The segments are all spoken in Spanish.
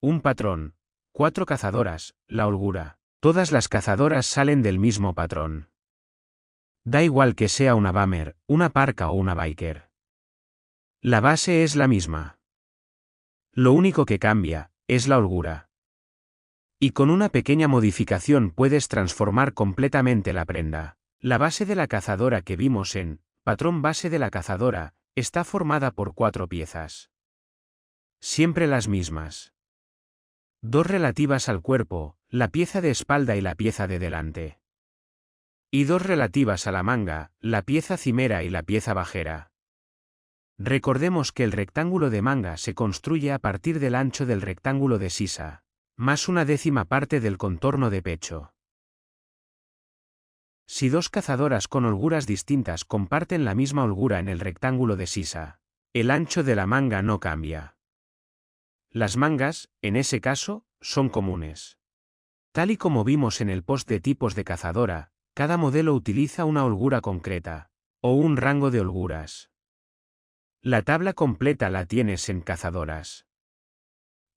Un patrón. 4 cazadoras, la holgura. Todas las cazadoras salen del mismo patrón. Da igual que sea una Bummer, una Parka o una Biker. La base es la misma. Lo único que cambia es la holgura. Y con una pequeña modificación puedes transformar completamente la prenda. La base de la cazadora que vimos en Patrón base de la cazadora está formada por 4 piezas. Siempre las mismas. 2 relativas al cuerpo, la pieza de espalda y la pieza de delante. Y 2 relativas a la manga, la pieza cimera y la pieza bajera. Recordemos que el rectángulo de manga se construye a partir del ancho del rectángulo de sisa, más una décima parte del contorno de pecho. Si 2 cazadoras con holguras distintas comparten la misma holgura en el rectángulo de sisa, el ancho de la manga no cambia. Las mangas, en ese caso, son comunes. Tal y como vimos en el post de tipos de cazadora, cada modelo utiliza una holgura concreta, o un rango de holguras. La tabla completa la tienes en Cazadoras.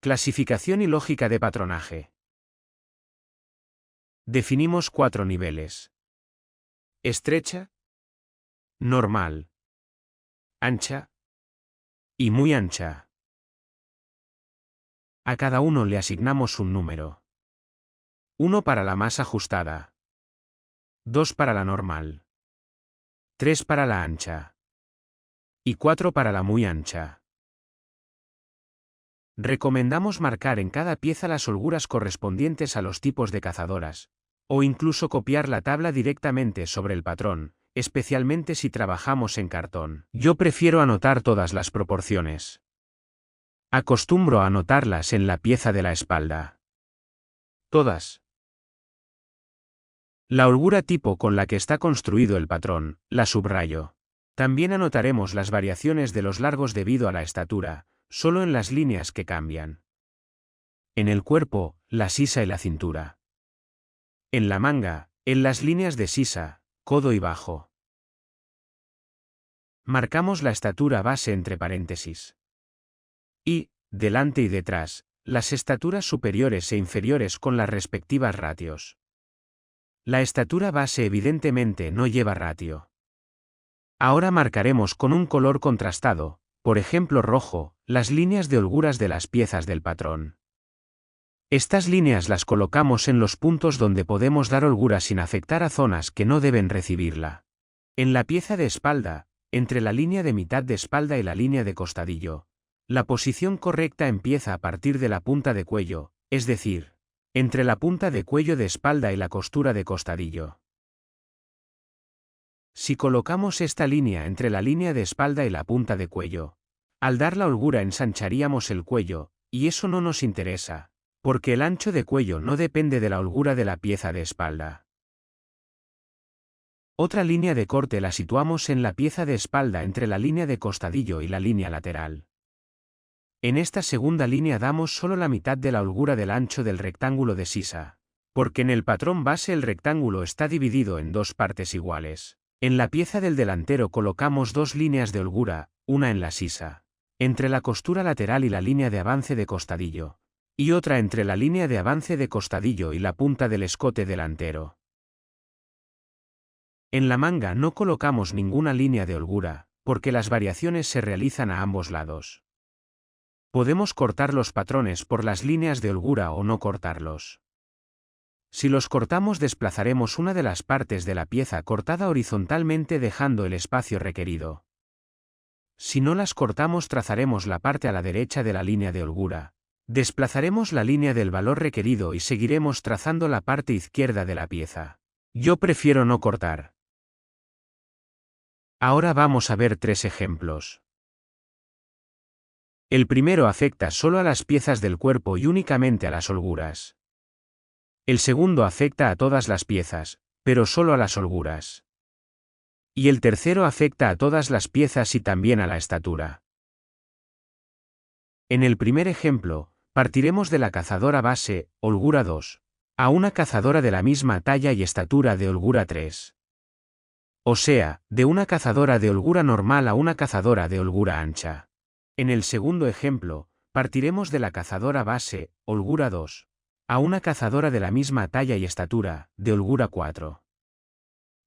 Clasificación y lógica de patronaje. Definimos 4 niveles. Estrecha, normal, ancha y muy ancha. A cada uno le asignamos un número. 1 para la más ajustada. 2 para la normal. 3 para la ancha. Y 4 para la muy ancha. Recomendamos marcar en cada pieza las holguras correspondientes a los tipos de cazadoras, o incluso copiar la tabla directamente sobre el patrón, especialmente si trabajamos en cartón. Yo prefiero anotar todas las proporciones. Acostumbro a anotarlas en la pieza de la espalda. Todas. La holgura tipo con la que está construido el patrón, la subrayo. También anotaremos las variaciones de los largos debido a la estatura, solo en las líneas que cambian. En el cuerpo, la sisa y la cintura. En la manga, en las líneas de sisa, codo y bajo. Marcamos la estatura base entre paréntesis. Y, delante y detrás, las estaturas superiores e inferiores con las respectivas ratios. La estatura base evidentemente no lleva ratio. Ahora marcaremos con un color contrastado, por ejemplo rojo, las líneas de holguras de las piezas del patrón. Estas líneas las colocamos en los puntos donde podemos dar holgura sin afectar a zonas que no deben recibirla. En la pieza de espalda, entre la línea de mitad de espalda y la línea de costadillo, la posición correcta empieza a partir de la punta de cuello, es decir, entre la punta de cuello de espalda y la costura de costadillo. Si colocamos esta línea entre la línea de espalda y la punta de cuello, al dar la holgura ensancharíamos el cuello, y eso no nos interesa, porque el ancho de cuello no depende de la holgura de la pieza de espalda. Otra línea de corte la situamos en la pieza de espalda entre la línea de costadillo y la línea lateral. En esta segunda línea damos solo la mitad de la holgura del ancho del rectángulo de sisa, porque en el patrón base el rectángulo está dividido en 2 partes iguales. En la pieza del delantero colocamos 2 líneas de holgura, una en la sisa, entre la costura lateral y la línea de avance de costadillo, y otra entre la línea de avance de costadillo y la punta del escote delantero. En la manga no colocamos ninguna línea de holgura, porque las variaciones se realizan a ambos lados. Podemos cortar los patrones por las líneas de holgura o no cortarlos. Si los cortamos desplazaremos una de las partes de la pieza cortada horizontalmente dejando el espacio requerido. Si no las cortamos trazaremos la parte a la derecha de la línea de holgura, desplazaremos la línea del valor requerido y seguiremos trazando la parte izquierda de la pieza. Yo prefiero no cortar. Ahora vamos a ver 3 ejemplos. El primero afecta solo a las piezas del cuerpo y únicamente a las holguras. El segundo afecta a todas las piezas, pero solo a las holguras. Y el tercero afecta a todas las piezas y también a la estatura. En el primer ejemplo, partiremos de la cazadora base, holgura 2, a una cazadora de la misma talla y estatura de holgura 3. O sea, de una cazadora de holgura normal a una cazadora de holgura ancha. En el segundo ejemplo, Partiremos de la cazadora base, holgura 2, a una cazadora de la misma talla y estatura, de holgura 4.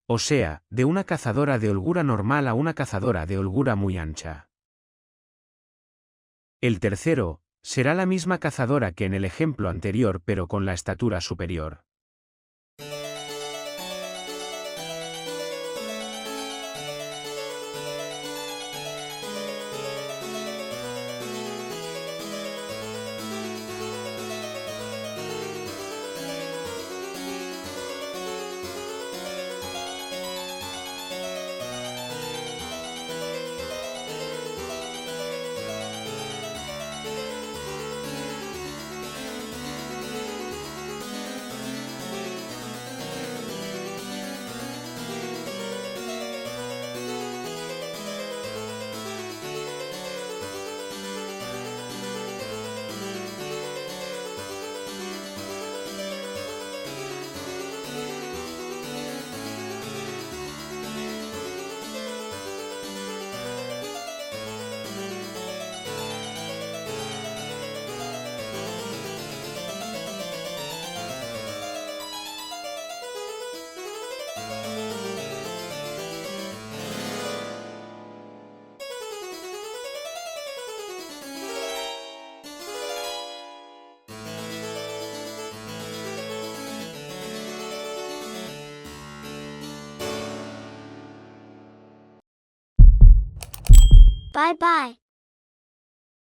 O sea, de una cazadora de holgura normal a una cazadora de holgura muy ancha. El tercero, será la misma cazadora que en el ejemplo anterior pero con la estatura superior. Bye bye.